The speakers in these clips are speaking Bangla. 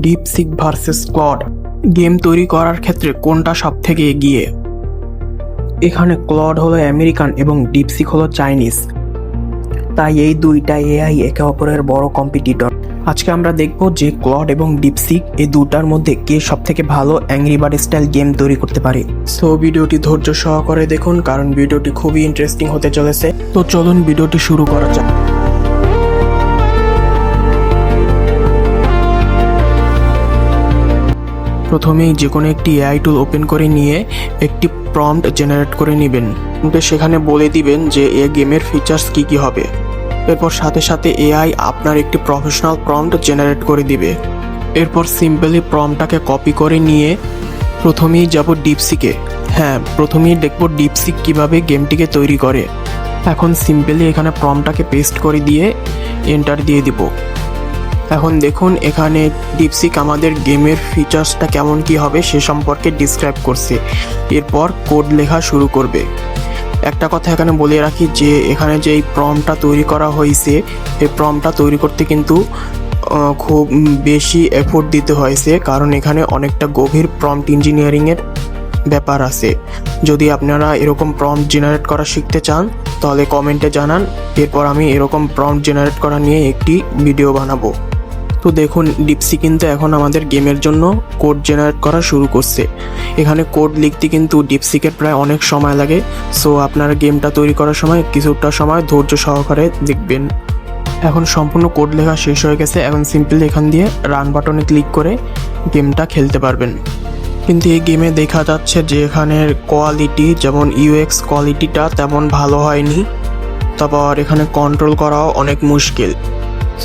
ডিপসিক ভার্সেস ক্লড গেম তৈরি করার ক্ষেত্রে কোনটা সবথেকে এগিয়ে? এখানে ক্লড হলো আমেরিকান এবং ডিপসিক হলো চাইনিজ, তাই এই দুইটা এআই একে অপরের বড় কম্পিটিটর। আজকে আমরা দেখব যে ক্লড এবং ডিপসিক এই দুটার মধ্যে কে সবথেকে ভালো অ্যাংরি বার্ড স্টাইল গেম তৈরি করতে পারে। সো ভিডিওটি ধৈর্য সহকারে দেখুন, কারণ ভিডিওটি খুবই ইন্টারেস্টিং হতে চলেছে। তো চলুন ভিডিওটি শুরু করা যাক। প্রথমেই যে কোনো একটি এআই টুল ওপেন করে নিয়ে একটি প্রম্পট জেনারেট করে নেবেন। সেখানে বলে দিবেন যে এ গেমের ফিচার্স কি কি হবে। এরপর সাথে সাথে এআই আপনার একটি প্রফেশনাল প্রম্পট জেনারেট করে দিবে। এরপর সিম্পলি প্রম্পটটাকে কপি করে নিয়ে প্রথমেই যাব ডিপসিকে। প্রথমেই দেখব ডিপসিক কিভাবে গেমটিকে তৈরি করে। এখন সিম্পলি এখানে প্রম্পটটাকে পেস্ট করে দিয়ে এন্টার দিয়ে দিব। এখন দেখুন এখানে ডিপসিক আমাদের গেমের ফিচার্সটা কেমন কি হবে সে সম্পর্কে ডিসক্রাইব করছে। এরপর কোড লেখা শুরু করবে। একটা কথা এখানে বলে রাখি যে এখানে যে এই প্রম্পটটা তৈরি করা হয়েছে, এই প্রম্পটটা তৈরি করতে কিন্তু খুব বেশি এফোর্ট দিতে হয়েছে, কারণ এখানে অনেকটা গভীর প্রম্পট ইঞ্জিনিয়ারিংয়ের ব্যাপার আছে। যদি আপনারা এরকম প্রম্পট জেনারেট করা শিখতে চান তাহলে কমেন্টে জানান, এরপর আমি এরকম প্রম্পট জেনারেট করা নিয়ে একটি ভিডিও বানাবো। তো দেখুন ডিপসিক কিন্তু এখন আমাদের গেমের জন্য কোড জেনারেট করা শুরু করছে। এখানে কোড লিখতে কিন্তু ডিপসিকের প্রায় অনেক সময় লাগে। সো আপনারা গেমটা তৈরি করার সময় কিছুটা সময় ধৈর্য সহকারে দেখবেন। এখন সম্পূর্ণ কোড লেখা শেষ হয়ে গেছে। এখন সিম্পলি এখান দিয়ে রান বাটনে ক্লিক করে গেমটা খেলতে পারবেন। কিন্তু এই গেমে দেখা যাচ্ছে যে এখানের কোয়ালিটি, যেমন ইউএক্স কোয়ালিটিটা তেমন ভালো হয়নি। তারপর এখানে কন্ট্রোল করাও অনেক মুশকিল।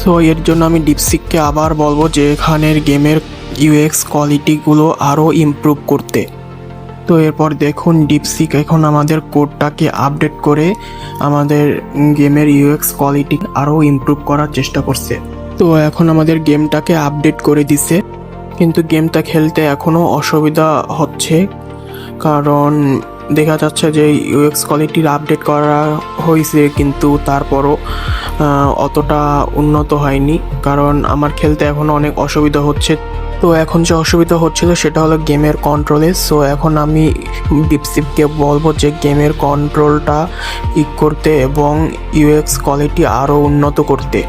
সো এর জন্য আমি ডিপসিককে আবার বলবো যে এখানের গেমের ইউএক্স কোয়ালিটিগুলো আরও ইমপ্রুভ করতে। তো এরপর দেখুন ডিপসিক এখন আমাদের কোডটাকে আপডেট করে আমাদের গেমের ইউএক্স কোয়ালিটি আরও ইমপ্রুভ করার চেষ্টা করছে। তো এখন আমাদের গেমটাকে আপডেট করে দিছে, কিন্তু গেমটা খেলতে এখনও অসুবিধা হচ্ছে, কারণ দেখা যাচ্ছে যে ইউএক্স কোয়ালিটির আপডেট করা হয়েছে কিন্তু তারপরও অতটা উন্নত হয়নি, কারণ আমার খেলতে এখনও অনেক অসুবিধা হচ্ছে। তো এখন যে অসুবিধা হচ্ছিল সেটা হলো গেমের কন্ট্রোলে। সো এখন আমি ডিপসিককে বলবো যে গেমের কন্ট্রোলটা ঠিক করতে এবং ইউএক্স কোয়ালিটি আরও উন্নত করতে।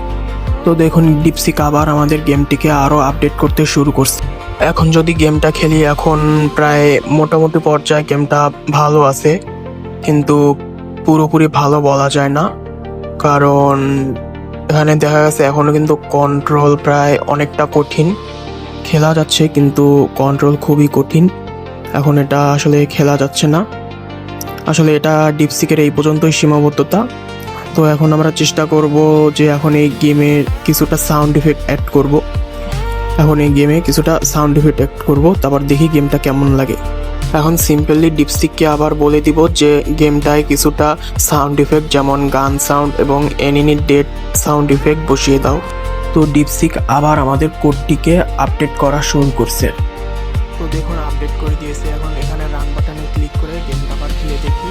তো দেখুন ডিপসিক আবার আমাদের গেমটিকে আরও আপডেট করতে শুরু করছে। এখন যদি গেমটা খেলি, এখন প্রায় মোটামুটি পর্যায়ে গেমটা ভালো আছে, কিন্তু পুরোপুরি ভালো বলা যায় না, কারণ এখানে দেখা গেছে এখনও কিন্তু কন্ট্রোল প্রায় অনেকটা কঠিন। খেলা যাচ্ছে কিন্তু কন্ট্রোল খুবই কঠিন। এখন এটা আসলে খেলা যাচ্ছে না। আসলে এটা ডিপসিকের এই পর্যন্তই সীমাবদ্ধতা। তো এখন আমরা চেষ্টা করব যে এখন এই গেমে কিছুটা সাউন্ড ইফেক্ট অ্যাড করব। তারপর দেখি গেমটা কেমন লাগে। এখন সিম্পলি ডিপসিককে আবার বলে দিব যে গেমটায় কিছুটা সাউন্ড ইফেক্ট, যেমন গান সাউন্ড এবং এনিমি ডেড সাউন্ড ইফেক্ট বসিয়ে দাও। তো ডিপসিক আবার আমাদের কোডটিকে আপডেট করা শুরু করছে। তো দেখুন আপডেট করে দিয়েছে। এখন এখানে রান বাটনে ক্লিক করে গেমটা আবার খেলে দেখি।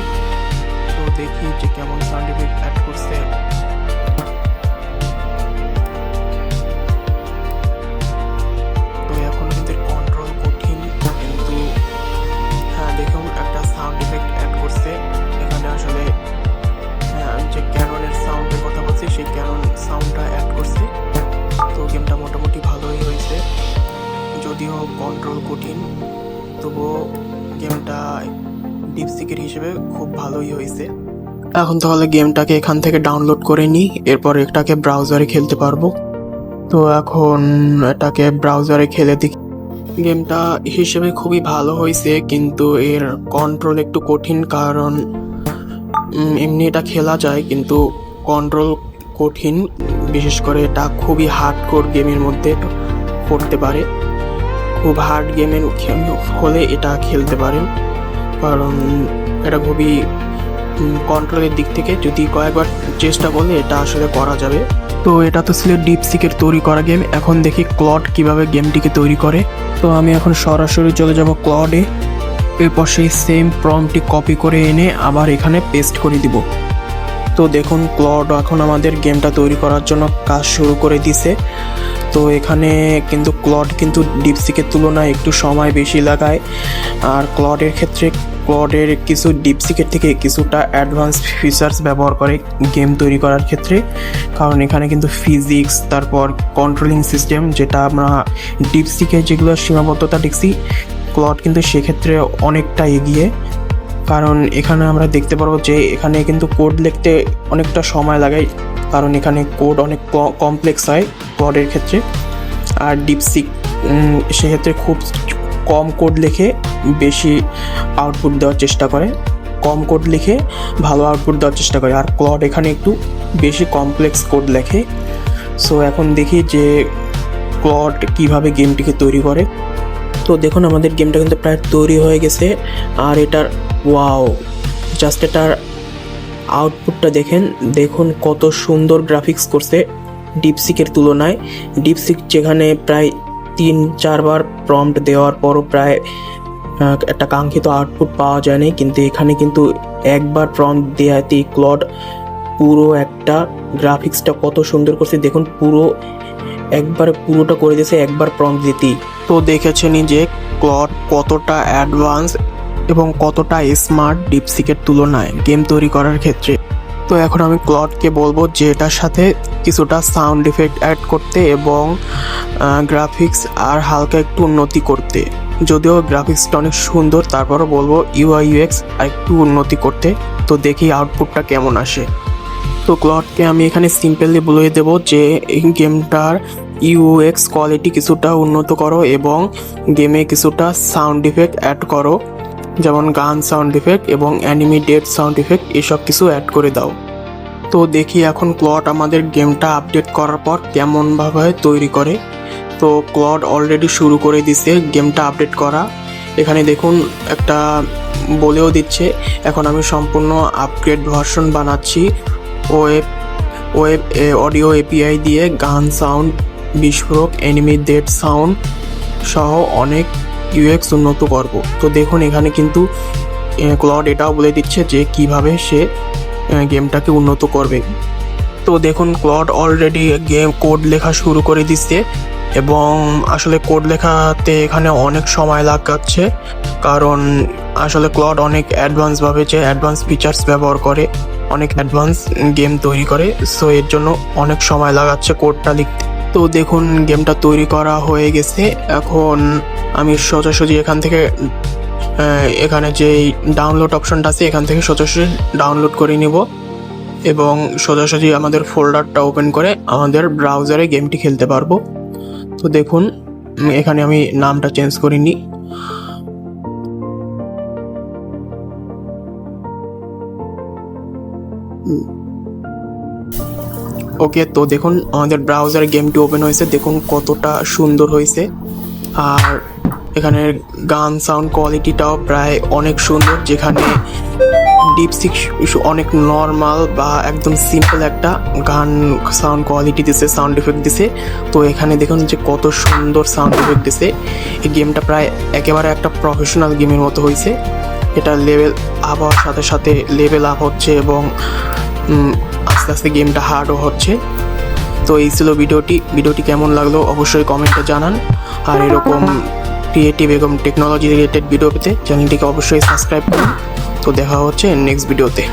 তো দেখি যে কেমন সাউন্ড ইফেক্ট অ্যাড করছে। তো এখন কিন্তু কন্ট্রোল কঠিন, কিন্তু দেখুন একটা সাউন্ড ইফেক্ট অ্যাড করছে। এখানে আসলে যে ক্যাননের সাউন্ডের কথা বলছি সেই ক্যানন সাউন্ডটা অ্যাড করছে। তো গেমটা মোটামুটি ভালোই হয়েছে, যদিও কন্ট্রোল কঠিন, তবুও গেমটা ডিপসিকের হিসেবে খুব ভালোই হয়েছে। এখন তাহলে গেমটাকে এখান থেকে ডাউনলোড করে নিই, এরপর এটাকে ব্রাউজারে খেলতে পারবো। তো এখন এটাকে ব্রাউজারে খেলে দেখি। গেমটা হিসেবে খুবই ভালো হয়েছে, কিন্তু এর কন্ট্রোল একটু কঠিন, কারণ এমনি এটা খেলা যায় কিন্তু কন্ট্রোল কঠিন। বিশেষ করে এটা খুবই হার্ডকোর গেমের মধ্যে পড়তে পারে। খুব হার্ড গেমের হলে এটা খেলতে পারেন, কারণ এটা খুবই কন্ট্রোলের দিক থেকে যদি কয়েকবার চেষ্টা করলে এটা আসলে করা যাবে। তো এটা তো ছিল ডিপসিকের তৈরি করা গেম। এখন দেখি ক্লড কিভাবে গেমটিকে তৈরি করে। তো আমি এখন সরাসরি চলে যাব ক্লডে। এরপর সেই সেম প্রম্পটটি কপি করে এনে আবার এখানে পেস্ট করে দিব। তো তো দেখুন ক্লড এখন আমাদের গেমটা তৈরি করার জন্য কাজ শুরু করে দিছে। তো এখানে কিন্তু ক্লড কিন্তু ডিপসিকের তুলনায় একটু সময় বেশি লাগায়, আর ক্লডের ক্ষেত্রে ক্লডের কিছু ডিপসিকের থেকে কিছুটা অ্যাডভান্স ফিচার্স ব্যবহার করে গেম তৈরি করার ক্ষেত্রে। কারণ এখানে কিন্তু ফিজিক্স, তারপর কন্ট্রোলিং সিস্টেম, যেটা আমরা ডিপসিকে যেগুলো সীমাবদ্ধতা দেখছি, ক্লড কিন্তু সেক্ষেত্রে অনেকটা এগিয়ে। কারণ এখানে আমরা দেখতে পারবো যে এখানে কিন্তু কোড লিখতে অনেকটা সময় লাগে, কারণ এখানে কোড অনেক কমপ্লেক্স হয় ক্লডের ক্ষেত্রে। আর ডিপসিক সেক্ষেত্রে খুব কম কোড লিখে বেশি আউটপুট দেওয়ার চেষ্টা করে, কম কোড লিখে ভালো আউটপুট দেওয়ার চেষ্টা করে। আর ক্লড এখানে একটু বেশি কমপ্লেক্স কোড লেখে। সো এখন দেখি যে ক্লড কিভাবে গেমটিকে তৈরি করে। তো দেখুন আমাদের গেমটা কিন্তু প্রায় তৈরি হয়ে গেছে। আর এটার ওয়াও, জাস্ট এটার আউটপুটটা দেখুন কত সুন্দর গ্রাফিক্স করছে ডিপসিকের তুলনায়। ডিপসিক যেখানে প্রায় 3-4 বার প্রম্পট দেওয়ার পরও প্রায় একটা কাঙ্ক্ষিত আউটপুট পাওয়া যায়নি, কিন্তু এখানে কিন্তু একবার প্রম্পট দেওয়াতেই ক্লড পুরো একটা গ্রাফিক্সটা কত সুন্দর করছে দেখুন, পুরোটা করে দিয়েছে একবার প্রম্পট দিতেই। তো দেখেছেনই যে ক্লড কতটা অ্যাডভান্স এবং কতটা স্মার্ট ডিপসিকের তুলনায় গেম তৈরি করার ক্ষেত্রে। তো এখন আমি ক্লডকে বলবো যে এটার সাথে কিছুটা সাউন্ড ইফেক্ট অ্যাড করতে এবং গ্রাফিক্স আর হালকা একটু উন্নতি করতে। যদিও গ্রাফিক্সটা অনেক সুন্দর, তারপরও বলবো UI UX আর একটু উন্নতি করতে। তো দেখি আউটপুটটা কেমন আসে। তো ক্লডকে আমি এখানে সিম্পলি বলে দেবো যে এই গেমটার UX কোয়ালিটি কিছুটা উন্নত করো এবং গেমে কিছুটা সাউন্ড ইফেক্ট অ্যাড করো, যেমন গান সাউন্ড ইফেক্ট এবং অ্যানিমেটেড সাউন্ড ইফেক্ট, এসব কিছু অ্যাড করে দাও। তো দেখি এখন ক্লড আমাদের গেমটা আপডেট করার পর কেমনভাবে তৈরি করে। তো ক্লড অলরেডি শুরু করে দিছে গেমটা আপডেট করা। এখানে দেখুন একটা বলেও দিচ্ছে এখন আমি সম্পূর্ণ আপগ্রেড ভার্সন বানাচ্ছি, ওয়েব অডিও API দিয়ে গান সাউন্ড, বিস্ফোরক, অ্যানিমেটেড সাউন্ড সহ অনেক UX উন্নত করব। তো দেখুন এখানে কিন্তু ক্লড এটাও বলে দিচ্ছে যে কিভাবে সে গেমটাকে উন্নত করবে। তো দেখুন ক্লড অলরেডি গেম কোড লেখা শুরু করে দিচ্ছে এবং আসলে কোড লেখাতে এখানে অনেক সময় লাগাচ্ছে, কারণ আসলে ক্লড অনেক অ্যাডভান্স ফিচার্স ব্যবহার করে, অনেক অ্যাডভান্স গেম তৈরি করে। সো এর জন্য অনেক সময় লাগাচ্ছে কোডটা লিখতে। তো দেখুন গেমটা তৈরি করা হয়ে গেছে। এখন আমি সোজাসুজি এখানে যে ডাউনলোড অপশনটা আছে এখান থেকে সোজাসুজি ডাউনলোড করে নিব এবং সোজাসুজি আমাদের ফোল্ডারটা ওপেন করে আমাদের ব্রাউজারে গেমটি খেলতে পারবো। তো দেখুন এখানে আমি নামটা চেঞ্জ করে নিই। ওকে, তো দেখুন আমাদের ব্রাউজারে গেমটি ওপেন হয়েছে, দেখুন কতটা সুন্দর হয়েছে। আর এখানে গান সাউন্ড কোয়ালিটিটাও প্রায় অনেক সুন্দর, যেখানে ডিপসিক অনেক নর্মাল বা একদম সিম্পল একটা গান সাউন্ড কোয়ালিটি দিছে, সাউন্ড ইফেক্ট দিছে। তো এখানে দেখুন যে কত সুন্দর সাউন্ড ইফেক্ট দিছে। এই গেমটা প্রায় একেবারে একটা প্রফেশনাল গেমের মতো হয়েছে। এটা লেভেল আপ হওয়ার সাথে সাথে লেভেল আপ হচ্ছে এবং আস্তে আস্তে গেমটা হার্ডও হচ্ছে। তো এই ছিল ভিডিওটি কেমন লাগলো অবশ্যই কমেন্টে জানান। আর এরকম ক্রিয়েটিভ এবং টেকনোলজি রিলেটেড ভিডিও পেতে চ্যানেলটিকে অবশ্যই সাবস্ক্রাইব করুন। তো দেখা হচ্ছে নেক্সট ভিডিওতে।